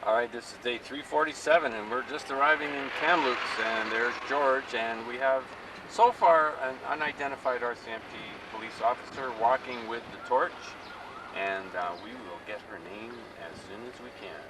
Alright, this is day 347 and we're just arriving in Kamloops, and there's George, and we have so far an unidentified RCMP police officer walking with the torch, and we will get her name as soon as we can.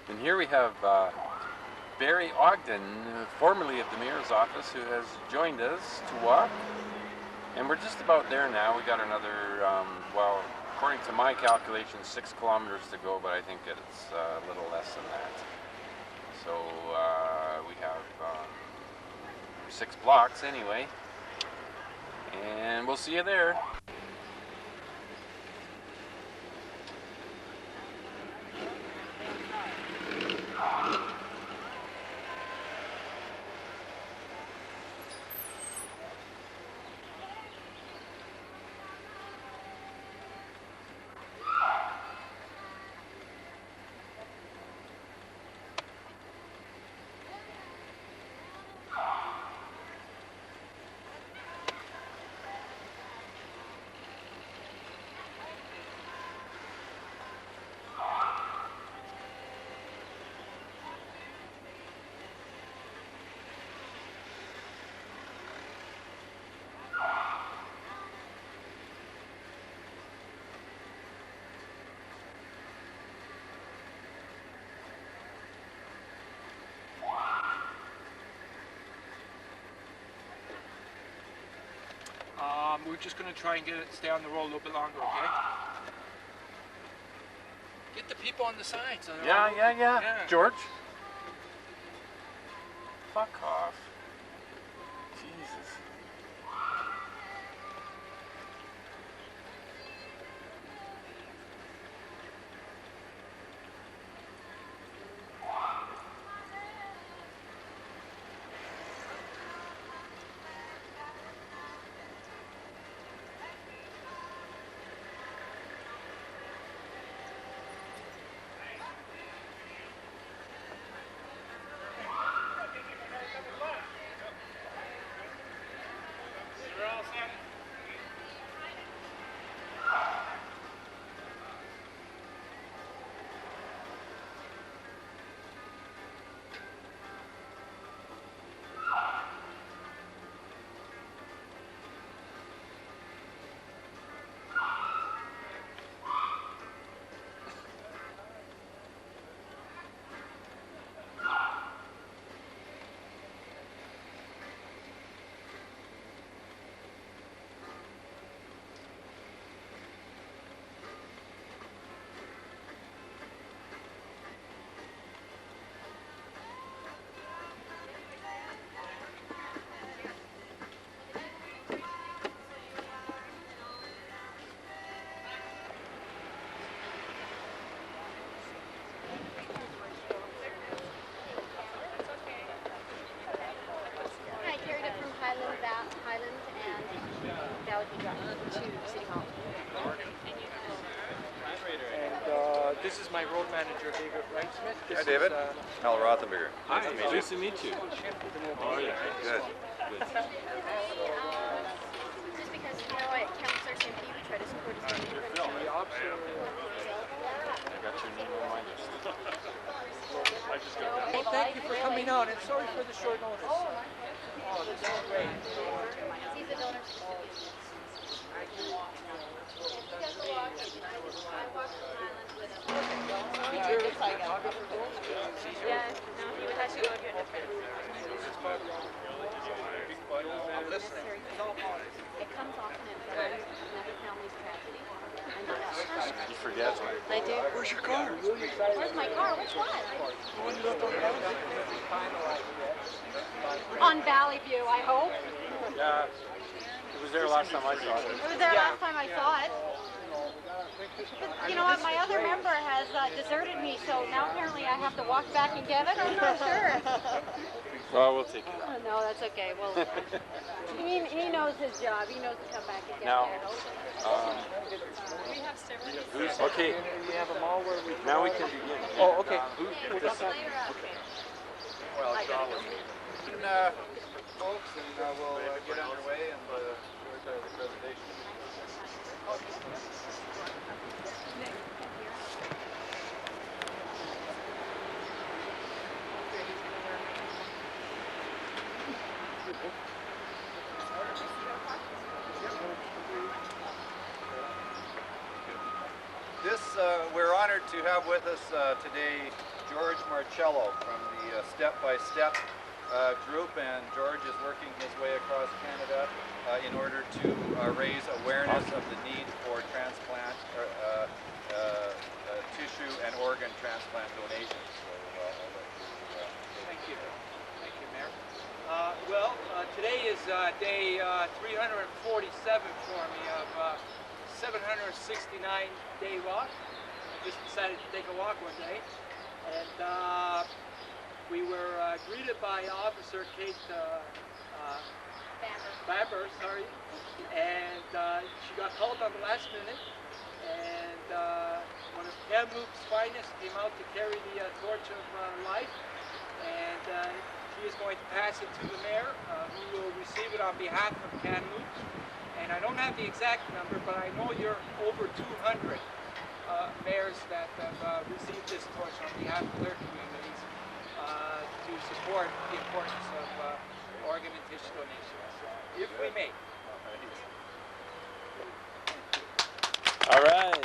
And here we have Barry Ogden, formerly of the Mayor's office, who has joined us to walk. And we're just about there now. We got another, well, according to my calculations, 6 kilometers to go, but I think it's a little less than that. So we have 6 blocks anyway. And we'll see you there. We're just going to try and stay on the road a little bit longer, okay? Get the people on the sides. Yeah. George? Fuck off. Jesus. This is my road manager, David Wright-Smith. Hi, David. Hal Rothenberger. Hi, nice to meet you. Oh, yeah. Good. Just because, you know, at Kamloops RCMP, we try to support as many different I got your name on my list. Well, thank you for coming out, and sorry for the short notice. Oh, this is great. He's a donor. Yeah, no, he would have to go to a different. I'm listening. It comes often in another family's tragedy. I know that. You forget. I do. Where's your car? Where's my car? Which one? On Valley View, I hope. Yeah. It was there last time I saw it. It was there last time I saw it. You know what? My other member has deserted me, so now apparently I have to walk back and get it. I'm not sure. Well, we'll take it. Oh, no, that's okay. Well, he knows his job. He knows to come back and get Now, it. We have several. Okay, We have them all where we. now we can begin. Oh, okay. This is- Well, it's all with me. Folks, and we'll get underway and start the presentation. We're honored to have with us today George Marcello from the Step by Step group, and George is working his way across Canada in order to raise awareness of the need for transplant, tissue and organ transplant donations. So, Thank you. Thank you, Mayor. Today is day 347 for me of 769-day walk. I just decided to take a walk one day, and we were greeted by Officer Kate Babber, and she got called on the last minute, and one of Kamloops' finest came out to carry the torch of life, and she is going to pass it to the mayor, who will receive it on behalf of Kamloops. And I don't have the exact number, but I know you're over 200 mayors that have received this torch on behalf of their communities to support the importance of organ and tissue donations, if we may. All right.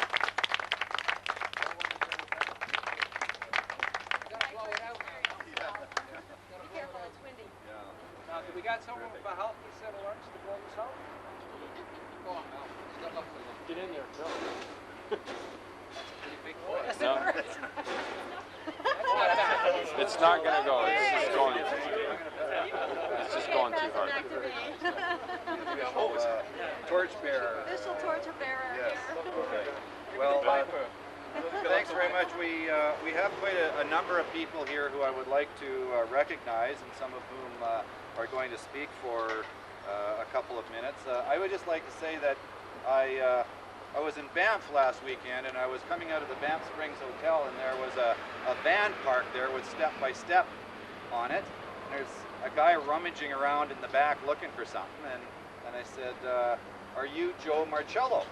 Be careful, it's windy. Now, do we got someone with a healthy set of lunch to blow this out? Go on, Mel. Get in there, Phil. Pretty big boy. No. It's not going to go. It's just going. It's just going too hard. torchbearer. Official torch bearer Yes. here. Okay. Well, thanks very much. We have quite a number of people here who I would like to recognize, and some of whom are going to speak for a couple of minutes. I would just like to say that I was in Banff last weekend, and I was coming out of the Banff Springs Hotel, and there was a van parked there with Step by Step on it. There's a guy rummaging around in the back looking for something, and I said, "Are you Joe Marcello?"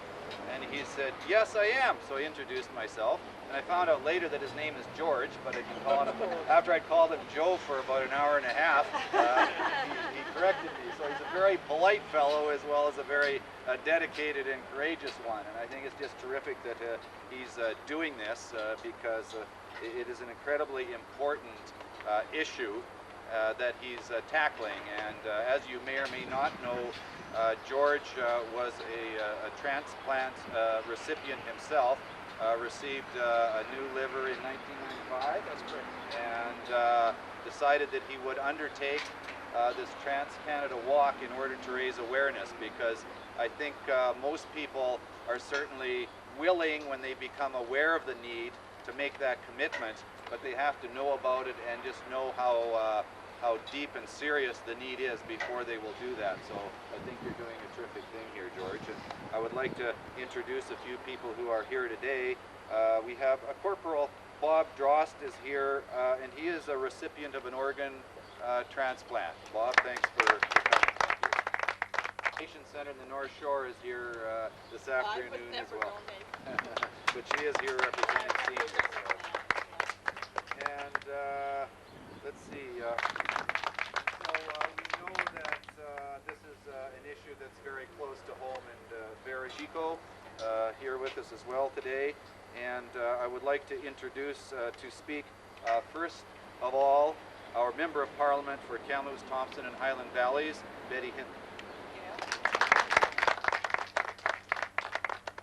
And he said, "Yes, I am." So I introduced myself, and I found out later that his name is George, but I'd been calling him, after I'd called him Joe for about an hour and a half, he corrected me. So he's a very polite fellow, as well as a very dedicated and courageous one. And I think it's just terrific that he's doing this because it is an incredibly important issue that he's tackling. And as you may or may not know, George was a transplant recipient himself, received a new liver in 1995. That's correct. And decided that he would undertake this Trans-Canada Walk in order to raise awareness, because I think most people are certainly willing, when they become aware of the need, to make that commitment, but they have to know about it and just know how deep and serious the need is before they will do that. So I think you're doing a terrific thing here, George. And I would like to introduce a few people who are here today. We have a Corporal Bob Drost is here, and he is a recipient of an organ transplant. Bob, thanks for coming. Patient Center in the North Shore is here this afternoon as well. But she is here representing seniors. And let's see. We know that this is an issue that's very close to home, and very Chico here with us as well today. And I would like to introduce to speak first of all our Member of Parliament for Kamloops, Thompson and Highland Valleys, Betty Hinton.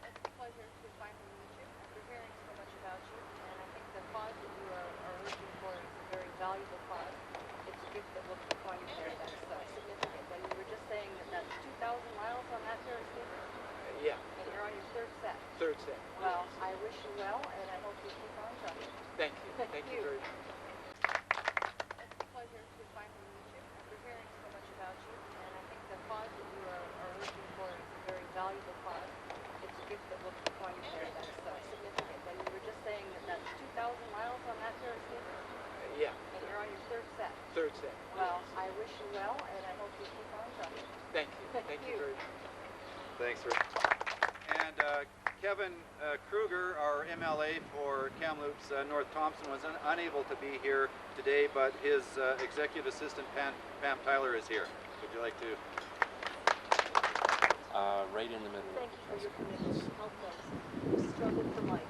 It's a pleasure to finally meet you after hearing so much about you, and I think the cause that you are working for is a very valuable cause. It's a gift that will keep on you there. That's significant. And you were just saying that that's 2,000 miles on that Ferris paper, Yeah, and you're on your third set. third set. Well, Kevin Kruger, our MLA for Kamloops North Thompson, was unable to be here today, but his executive assistant Pam Tyler is here. Would you like to? Right in the middle. Thank you for your commitment to help us who struggle for life.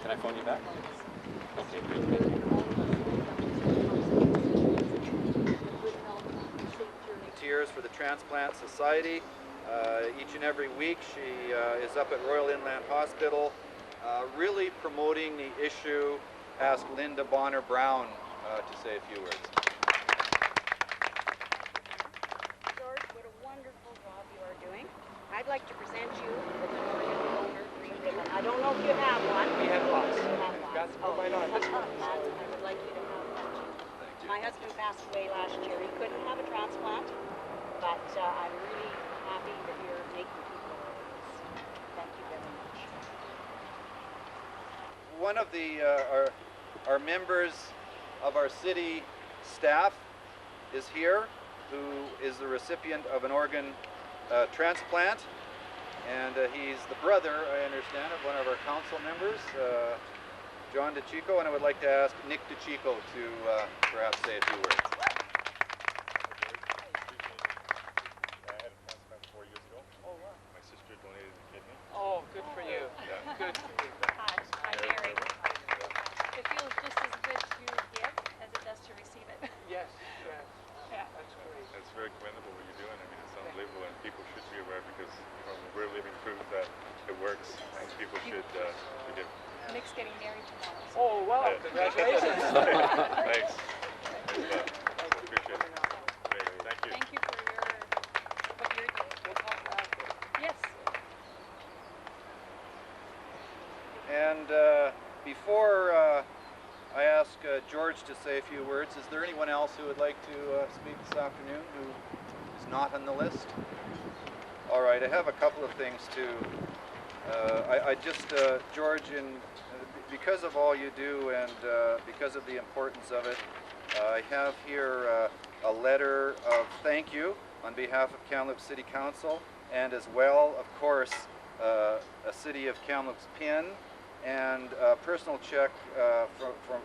Can I phone you back? Okay, We're great. all of us good health, safe journey. Volunteers for the Transplant Society. Each and every week she is up at Royal Inland Hospital really promoting the issue. Ask Linda Bonner Brown to say a few words. George, what a wonderful job you are doing. I'd like to present you with an organ donor green ribbon. I don't know if you have one. We have lots. You have one. Got some of mine on this one. I would like you to have one too. My husband passed away last year. He couldn't have a transplant, but I'm really happy that you're making people organs. Thank you very much. One of the our members of our city staff is here, who is the recipient of an organ transplant, and he's the brother, I understand, of one of our council members, John DeChico, and I would like to ask Nick DeChico to perhaps say a few words. I had a transplant 4 years ago. Oh, wow. My sister donated a kidney. Oh, good for you. Yeah. Good for you. Hi, I'm Mary. It feels just as good to give as it does to receive it. Yes, yes. Yeah. That's great. It's very commendable what you're doing. I mean, it's unbelievable, and people should be aware because we're living proof that it works, and people should give. Nick's getting married tomorrow. So Oh, wow. Yeah. Congratulations. Thanks. Appreciate it. Great. Thank you. thank you for what you're doing. We'll talk after. Yes. And before I ask George to say a few words, is there anyone else who would like to speak this afternoon who is not on the list? All right, I have a couple of things to. I just, George, because of all you do and because of the importance of it, I have here a letter of thank you on behalf of Kamloops City Council, and as well, of course, a City of Kamloops pin and a personal check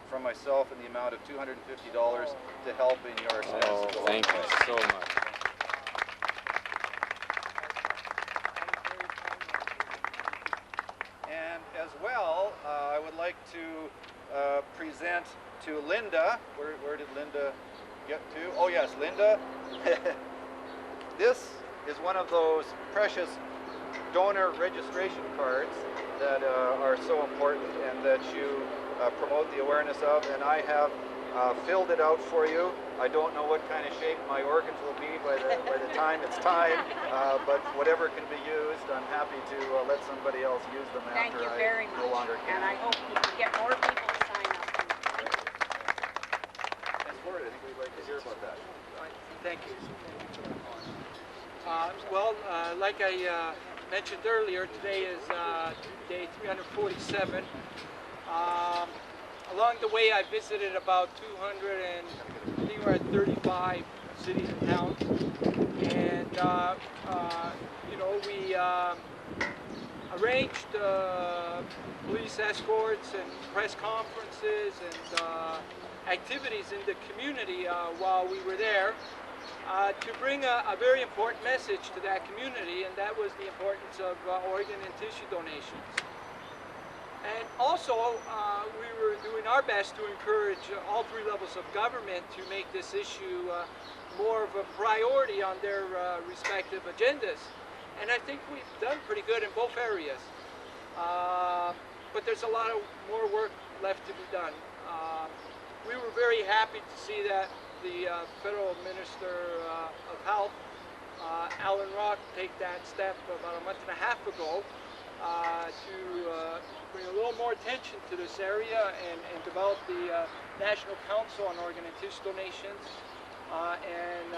from myself in the amount of $250 to help in your steps. Oh, thank you so much. And as well, I would like to present to Linda. Where did Linda get to? Oh yes, Linda. This is one of those precious donor registration cards that are so important and that you promote the awareness of. And I have filled it out for you. I don't know what kind of shape my organs will be by the time it's time, but whatever can be used, I'm happy to let somebody else use them Thank after you very I much. no longer can. And I hope you can get more people to sign up. Ms. Ford, I think we'd like to hear about that. Thank you. Well, like I mentioned earlier, today is day 347. Along the way, I visited about 235 cities and towns, and we arranged police escorts and press conferences and activities in the community while we were there to bring a very important message to that community, and that was the importance of organ and tissue donations. And also, we were doing our best to encourage all three levels of government to make this issue more of a priority on their respective agendas. And I think we've done pretty good in both areas. But there's a lot of more work left to be done. We were very happy to see that the Federal Minister of Health, Alan Rock, take that step about a month and a half ago to bring a little more attention to this area and develop the National Council on Organ and Tissue Donations and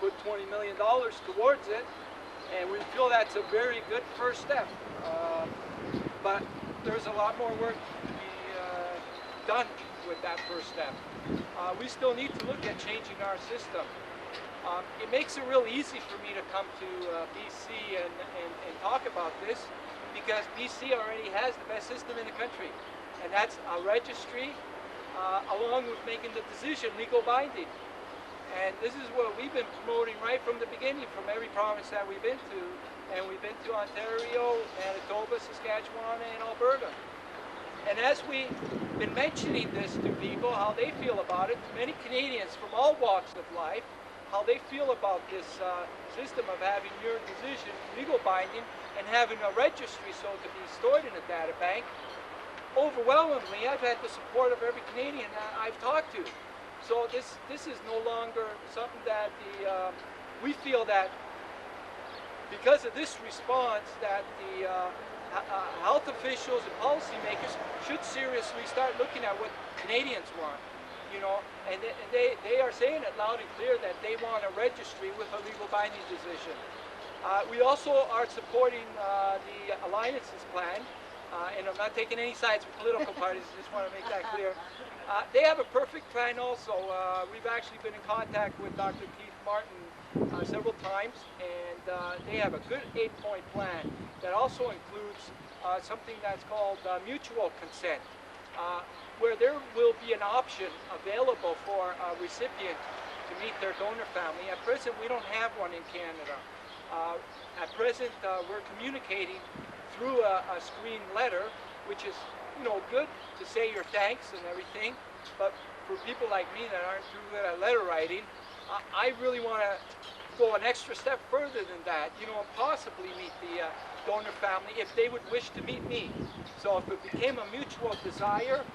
put $20 million towards it. And we feel that's a very good first step. But there's a lot more work to be done with that first step. We still need to look at changing our system. It makes it real easy for me to come to BC and talk about this because BC already has the best system in the country, and that's a registry, along with making the decision legal binding. And this is what we've been promoting right from the beginning, from every province that we've been to. And we've been to Ontario, Manitoba, Saskatchewan, and Alberta. And as we've been mentioning this to people, how they feel about it, many Canadians from all walks of life, how they feel about this system of having your decision legal binding and having a registry so it could be stored in a data bank. Overwhelmingly, I've had the support of every Canadian that I've talked to. So this is no longer something that we feel that because of this response that the health officials and policymakers should seriously start looking at what Canadians want, you know, and they are saying it loud and clear that they want a registry with a legal binding decision. We also are supporting the Alliance's plan, and I'm not taking any sides with political parties, I just want to make that clear. They have a perfect plan also. We've actually been in contact with Dr. Keith Martin several times, and they have a good 8-point plan that also includes something that's called mutual consent, where there will be an option available for a recipient to meet their donor family. At present, we don't have one in Canada. At present, we're communicating through a screen letter, which is, you know, good to say your thanks and everything, but for people like me that aren't too good at letter writing, I really want to go an extra step further than that, you know, and possibly meet the donor family if they would wish to meet me. So if it became a mutual desire,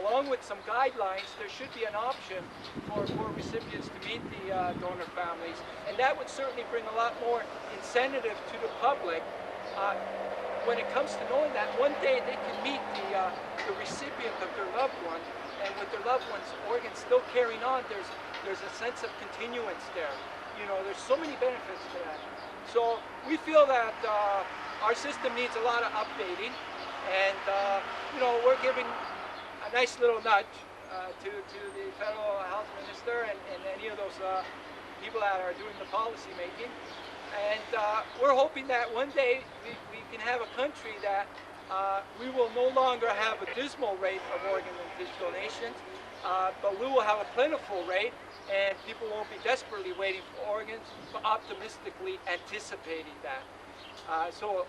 along with some guidelines, there should be an option for recipients to meet the donor families, and that would certainly bring a lot more incentive to the public when it comes to knowing that one day they can meet the recipient of their loved one, and with their loved one's organs still carrying on, there's a sense of continuance there. You know, there's so many benefits to that. So we feel that our system needs a lot of updating, and you know, we're giving a nice little nudge to the federal health minister and any of those people that are doing the policy making. And we're hoping that one day we can have a country that we will no longer have a dismal rate of organ and tissue donations, but we will have a plentiful rate, and people won't be desperately waiting for organs, but optimistically anticipating that. So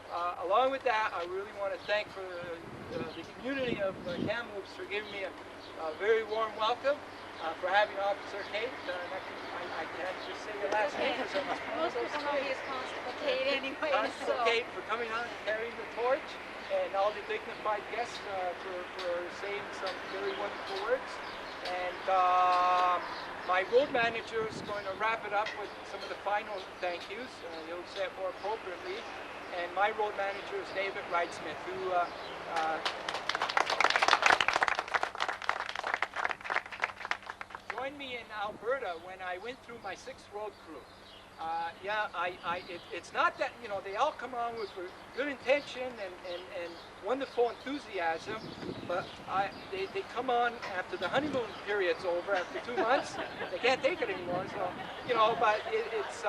along with that, I really want to thank the community of Kamloops for giving me a very warm welcome, for having Officer Kate. I can't just say your last name because I must pronounce Most people know me as Constable Kate anyway, Constable so. Kate for coming on and carrying the torch, and all the dignified guests for saying some very wonderful words. And my road manager is going to wrap it up with some of the final thank yous. He'll say it more appropriately. And my road manager is David Wrightsmith, who joined me in Alberta when I went through my 6th road crew. Yeah, it's not that, you know, they all come on with good intention and wonderful enthusiasm, but they come on after the honeymoon period's over, after 2 months, they can't take it anymore, so, you know, but it's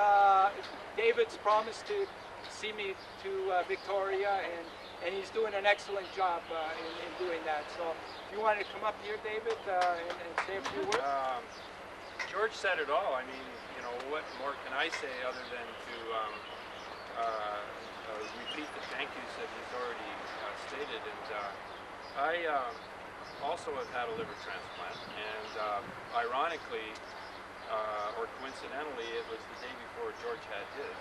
David's promised to see me to Victoria, and he's doing an excellent job in doing that. So if you wanted to come up here, David, and say a few words. George said it all. I mean, you know, what more can I say other than to repeat the thank yous that he's already stated. And I also have had a liver transplant, and ironically, or coincidentally, it was the day before George had his,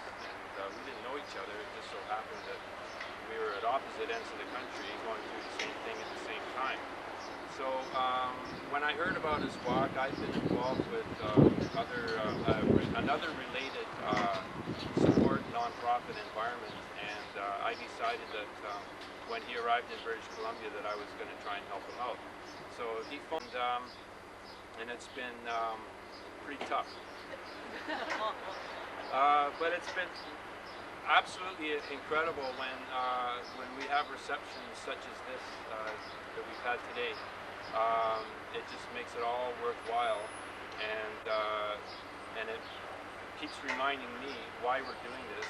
and we didn't know each other. It just so happened that we were at opposite ends of the country going through the same thing at the same time. So when I heard about his walk, I've been involved with another related support nonprofit environment, and I decided that when he arrived in British Columbia that I was going to try and help him out. So he phoned, and it's been pretty tough. But it's been absolutely incredible when we have receptions such as this that we've had today. It just makes it all worthwhile, and it keeps reminding me why we're doing this,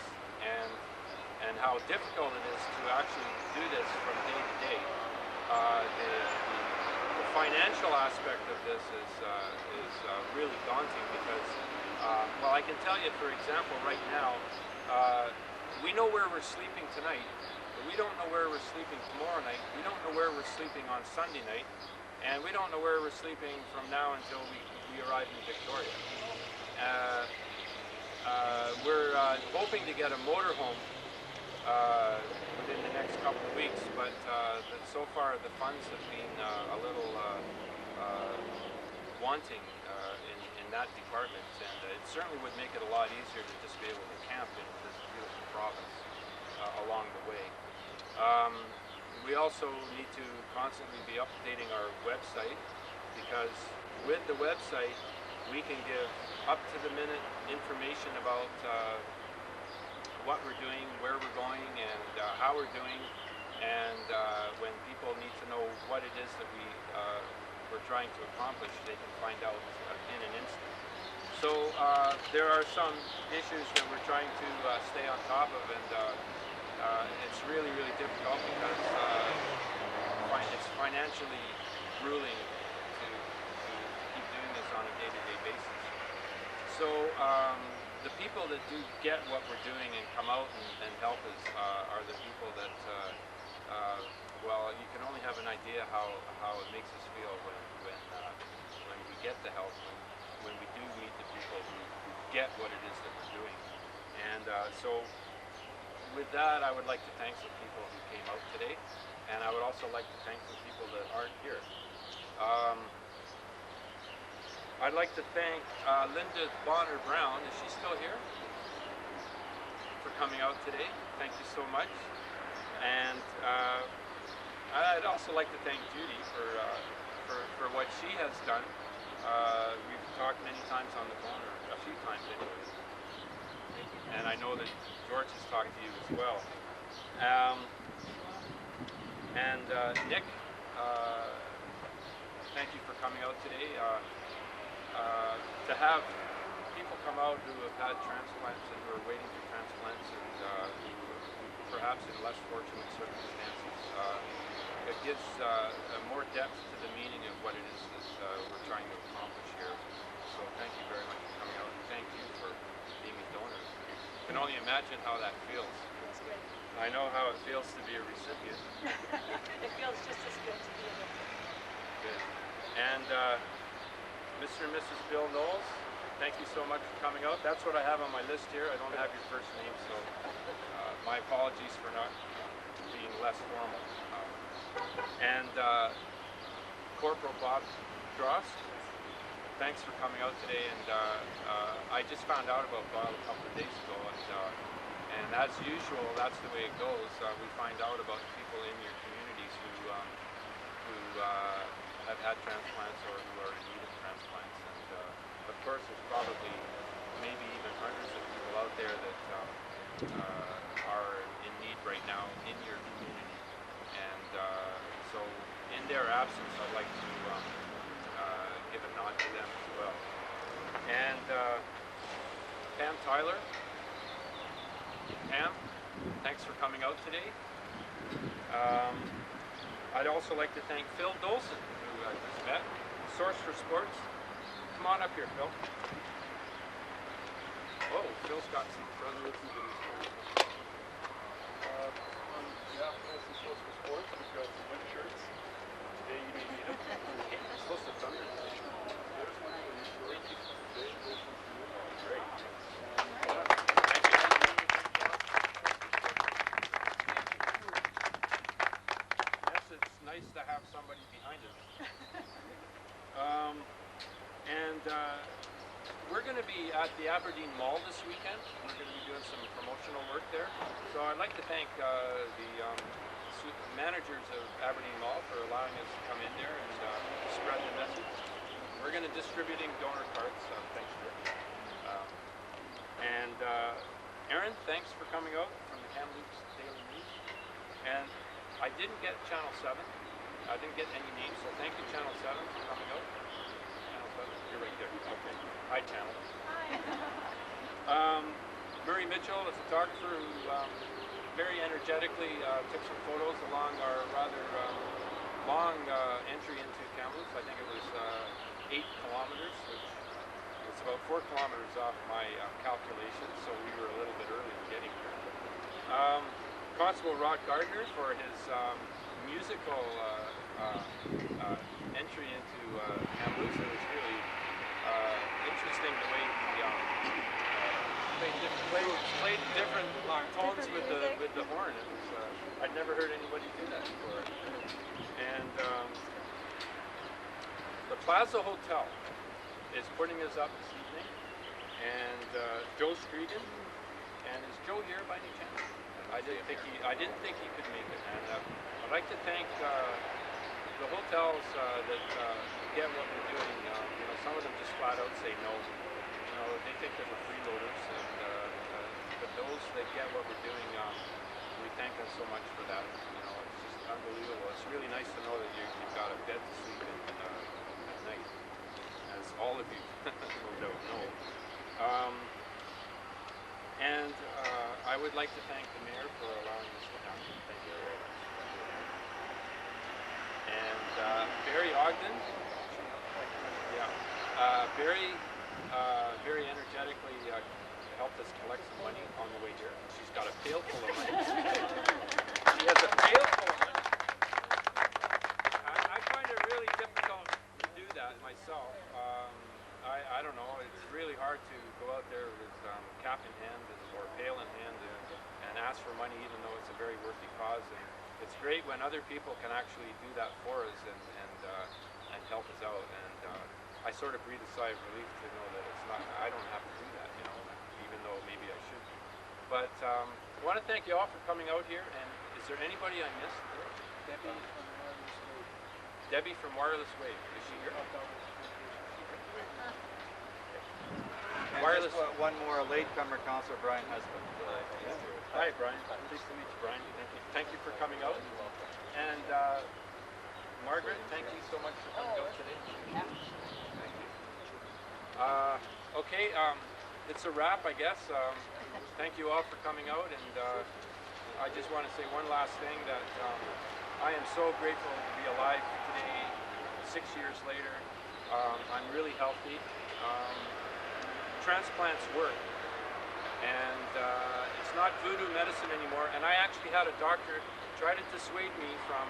and how difficult it is to actually do this from day to day. The financial aspect of this is really daunting because, well, I can tell you, for example, right now, we know where we're sleeping tonight, but we don't know where we're sleeping tomorrow night. We don't know where we're sleeping on Sunday night, and we don't know where we're sleeping from now until we arrive in Victoria. We're hoping to get a motorhome within the next couple of weeks, but so far the funds have been a little wanting in that department, and it certainly would make it a lot easier to just be able to camp in this beautiful province along the way. We also need to constantly be updating our website, because with the website we can give up-to-the-minute information about what we're doing, where we're going, and how we're doing, and when people need to know what it is that we're trying to accomplish, they can find out in an instant. So there are some issues that we're trying to stay on top of, and it's really, really difficult because it's financially grueling to keep doing this on a day-to-day basis. So the people that do get what we're doing and come out and help us are the people that, well, you can only have an idea how it makes us feel when we get the help, when we do meet the people who get what it is that we're doing. And so with that, I would like to thank some people who came out today, and I would also like to thank some people that aren't here. I'd like to thank Linda Bonner Brown. Is she still here? For coming out today. Thank you so much. And I'd also like to thank Judy for what she has done. We've talked many times on the phone, or a few times anyway. And I know that George has talked to you as well. Nick, thank you for coming out today. To have people come out who have had transplants and who are waiting for transplants, and who perhaps in less fortunate circumstances, it gives more depth to the meaning of what it is that we're trying to accomplish here. So thank you very much for coming out, and thank you for being a donor. I can only imagine how that feels. Feels good. I know how it feels to be a recipient. It feels just as good to be a victim. Good. And Mr. and Mrs. Bill Knowles, thank you so much for coming out. That's what I have on my list here. I don't have your first name, so my apologies for not being less formal. And Corporal Bob Drost, thanks for coming out today. And I just found out about Bob a couple of days ago, and as usual, that's the way it goes. We find out about people in your communities who have had transplants or who are in need of transplants. And of course, there's probably maybe even hundreds of people out there that are in need right now in your community. And so in their absence, I'd like to give a nod to them as well. And Pam Tyler. Pam, thanks for coming out today. I'd also like to thank Phil Dolson, who I just met, Source for Sports. Come on up here, Phil. Oh, Phil's got some presents. On behalf of Source for Sports, we've got some winter shirts. Today you may need them. It's supposed to thunder. There's one for you, George. Today there's one for you. Great. Yes, it's nice to have somebody behind us. We're going to be at the Aberdeen Mall this weekend. We're going to be doing some promotional work there. So I'd like to thank the managers of Aberdeen Mall for allowing us to come in there and spread the message. We're going to be distributing donor cards. Thanks, Rick. Aaron, thanks for coming out from the Kamloops Daily News. And I didn't get Channel 7. I didn't get any names, so thank you, Channel 7, for coming out. Channel 7, you're right there. Okay. Hi, Channel. Hi. Murray Mitchell, a photographer who very energetically took some photos along our rather long entry into Kamloops. I think it was 8 kilometers, which was about 4 kilometers off my calculations, so we were a little bit early in getting here. Constable Rod Gardner for his musical entry into Kamloops. It was really interesting the way he played different tones with the horn. It was, I'd never heard anybody do that before. And the Plaza Hotel is putting us up this evening, and Joe Scregan. And is Joe here by any chance? I didn't think he could make it. And I'd like to thank the hotels that get what we're doing. You know, some of them just flat out say no. You know, they think that we're freeloaders, and but those that get what we're doing, we thank them so much for that. You know, it's just unbelievable. It's really nice to know that you've got a bed to sleep in at night, as all of you no doubt know. And I would like to thank the mayor for allowing us to come. Thank you very much. And Barry Ogden, very energetically helped us collect some money on the way here. She's got a pail full of money. She has a pail full of money. I find it really difficult to do that myself. I don't know, it's really hard to go out there with cap in hand or pail in hand and ask for money, even though it's a very worthy cause. And it's great when other people can actually do that for us and help us out. And I sort of breathe a sigh of relief to know that it's not, I don't have to do that, you know, even though maybe I should. But I want to thank you all for coming out here. And is there anybody I missed? Debbie from Wireless Wave. Is she here? Wireless. One more latecomer, Councillor Brian Husband. Hi, Brian. Pleased to meet you, Brian. Thank you for coming out. And Margaret, thank you so much for coming out today. Thank you. Okay, it's a wrap, I guess. Thank you all for coming out, and I just want to say one last thing, that I am so grateful to be alive today, 6 years later. I'm really healthy. Transplants work, and it's not voodoo medicine anymore. And I actually had a doctor try to dissuade me from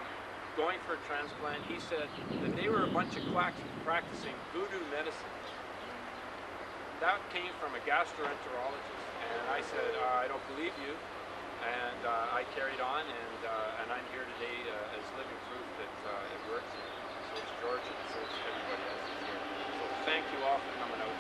going for a transplant. He said that they were a bunch of quacks practicing voodoo medicine. That came from a gastroenterologist, and I said, I don't believe you. And I carried on, and I'm here today as living proof that it works. And so is George, and so is everybody else here. So thank you all for coming out.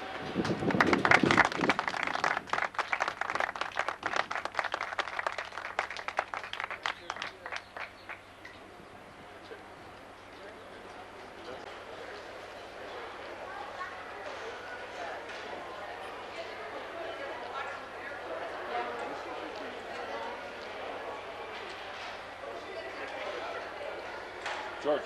George.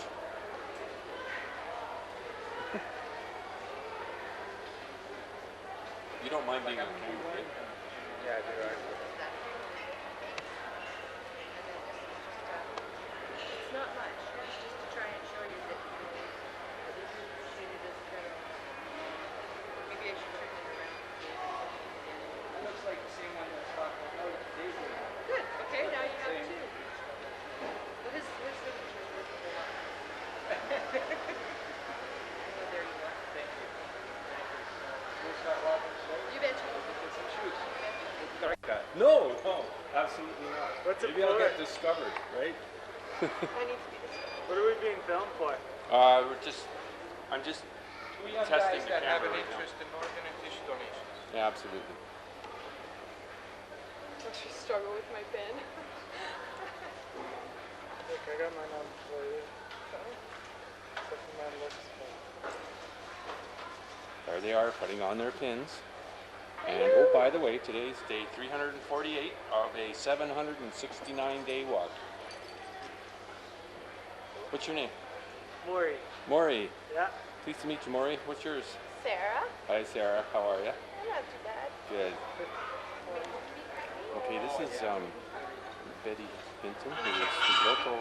You don't mind being on camera, right? Yeah, they are. It's not much, it's just to try and show you that this is treated as federal. Maybe I should turn it around. It looks like the same one that's talking about Daisy. Good, okay, now you have two. But his signature is worth a whole lot. Oh, there you go. Thank you. We'll start walking today. You betcha. Get some shoes. No, absolutely not. What's it Maybe I'll for? get discovered, right? I need to be discovered. What are we being filmed for? I'm just Two young testing guys the that have camera an right now. interest in organ and tissue donation. Yeah, absolutely. I struggle with my pen. Look, I got mine on for you. Except for mine looks There they are, putting on their pins. And oh, by the way, today's day 348 of a 769-day walk. What's your name? Maury. Maury. Yeah. Pleased to meet you, Maury. What's yours? Sarah? Hi, Sarah. How are you? Not too bad. Good. Okay, this is Betty Hinton, who is the local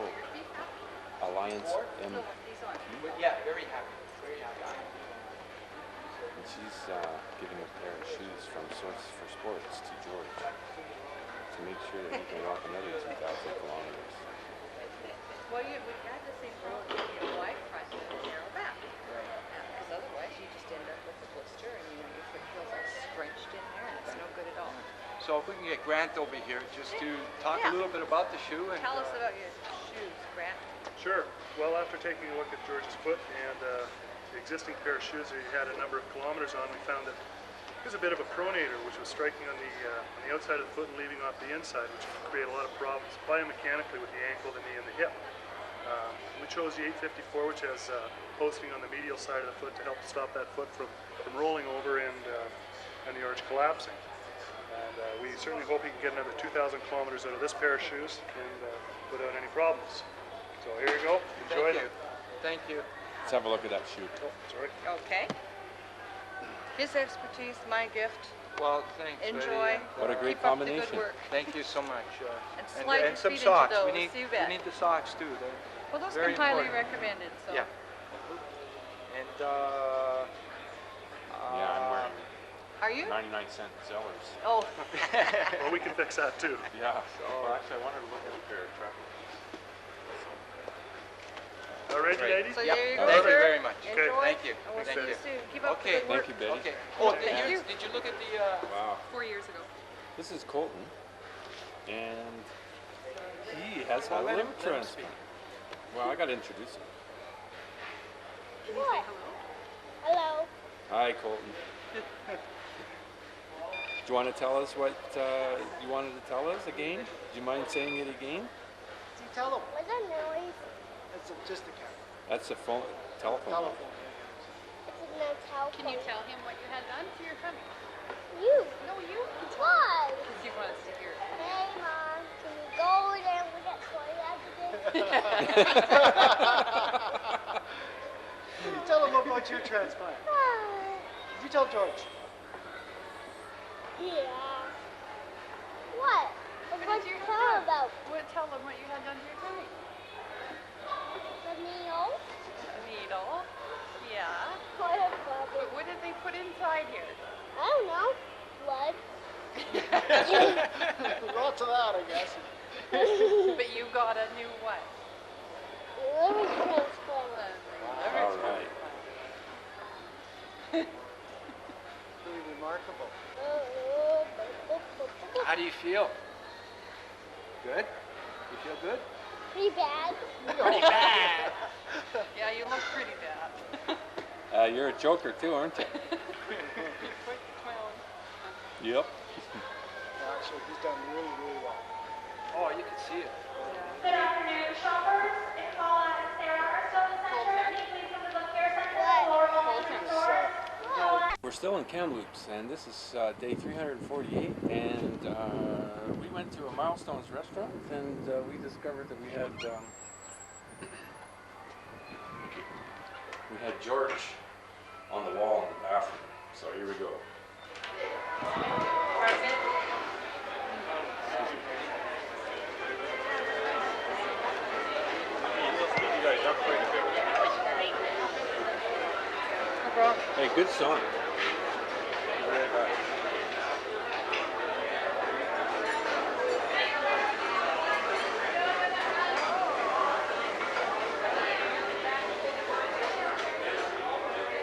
Alliance MP. Yeah, very happy. Very happy. And she's giving a pair of shoes from Source for Sports to George to make sure that he can walk another 2,000 kilometers. Well, we had the same problem with your wide front and a narrow back. Because otherwise you just end up with a blister and your foot feels all scrunched in there and it's no good at all. So if we can get Grant over here just to talk Yeah. a little bit about the shoe and Tell us about your shoes, Grant. Sure. Well, after taking a look at George's foot and the existing pair of shoes that he had a number of kilometers on, we found that there's a bit of a pronator, which was striking on the outside of the foot and leaving off the inside, which can create a lot of problems biomechanically with the ankle, the knee, and the hip. We chose the 854, which has posting on the medial side of the foot to help stop that foot from rolling over and the arch collapsing. And we certainly hope he can get another 2,000 kilometers out of this pair of shoes and without any problems. So here you go. Enjoy them. Thank you. Let's have a look at that shoe. Oh, sorry. Okay. His expertise, my gift. Well, thanks. Enjoy. What a great Keep up the good combination. work. Thank you so much. And slide your some feet socks. into those, We need, you we bet. need the socks too. They're Well, those very been highly important. recommended, so. Yeah. And Yeah, I'm wearing Are you? 99-cent Zellers. Oh. Well, we can fix that too. Yeah. Well, actually, I wanted to look at a pair of track. All right, Right. ladies? So Yep. there you go, Thank sir. you very much. Okay. Enjoy. Thank you. And we'll Thank see you you. soon. Keep up Okay. the good work. Thank you, Betty. Okay. Oh, Thank you. did you look at the? Wow. 4 years ago. This is Colton, and he has had a let him liver speak. transplant. Well, I got to introduce him. Can you say hello? Hello. Hi, Colton. Do you want to tell us what you wanted to tell us again? Do you mind saying it again? Tell them. What's that noise? It's just a cat. That's a phone, telephone. Telephone. It's a no telephone. Can you tell him what you had done to your tummy? You. No, you. Why? Because he wants to hear it. Hey, Mom. Can we go over there and look at toy You tell them about your transplant. Did you tell George? Yeah. What? What did you you tell have done? about? Tell him what you had done to your tummy. The meal? A needle. Yeah. What about But what did they put inside here? I don't know. Blood? Lots of that, I guess. But you got a new what? Liver transplant. All right. Pretty remarkable. How do you feel? Good. You feel good? Pretty bad. Pretty bad. Yeah, you look pretty bad. You're a joker too, aren't you? You're quite the clown. Yep. Actually, he's done really, really well. Oh, you can see it. Good afternoon, shoppers. It's Paula and Sarah are still in the center. Can you please come to the care center or walk in the store? We're still in Kamloops, and this is day 348, and we went to a Milestones restaurant, and we discovered that we had George on the wall in the bathroom. So here we go. Hey, good song.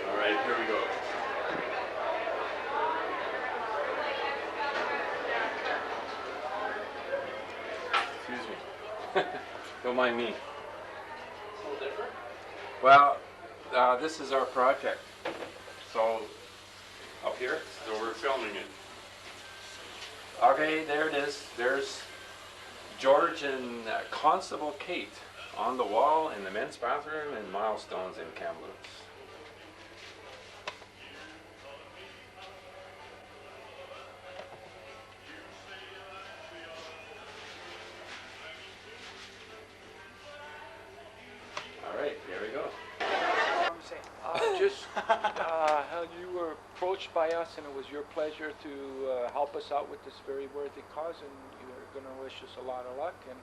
All right, here we go. Excuse me. Don't mind me. Well, this is our project. So, up here, so we're filming it. Okay, there it is. There's George and Constable Kate on the wall in the men's bathroom in Milestones in Kamloops. All right, here we go. How you were approached by us, and it was your pleasure to help us out with this very worthy cause, and you're going to wish us a lot of luck, and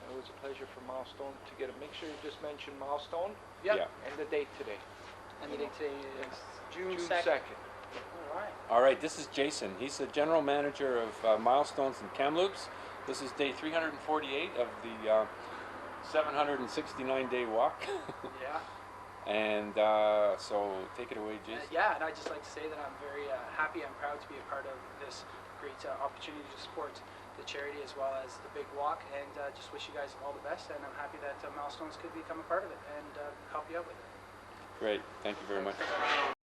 it was a pleasure for Milestone to get it. Make sure you just mention Milestone Yep. and the date today. And the date today is June June 2nd. 2nd. All right. All right, this is Jason. He's the general manager of Milestones in Kamloops. This is day 348 of the 769-day walk. Yeah. And so take it away, Jason. Yeah, and I'd just like to say that I'm very happy and proud to be a part of this great opportunity to support the charity as well as the big walk, and just wish you guys all the best, and I'm happy that Milestones could become a part of it and help you out with it. Great, thank you very much.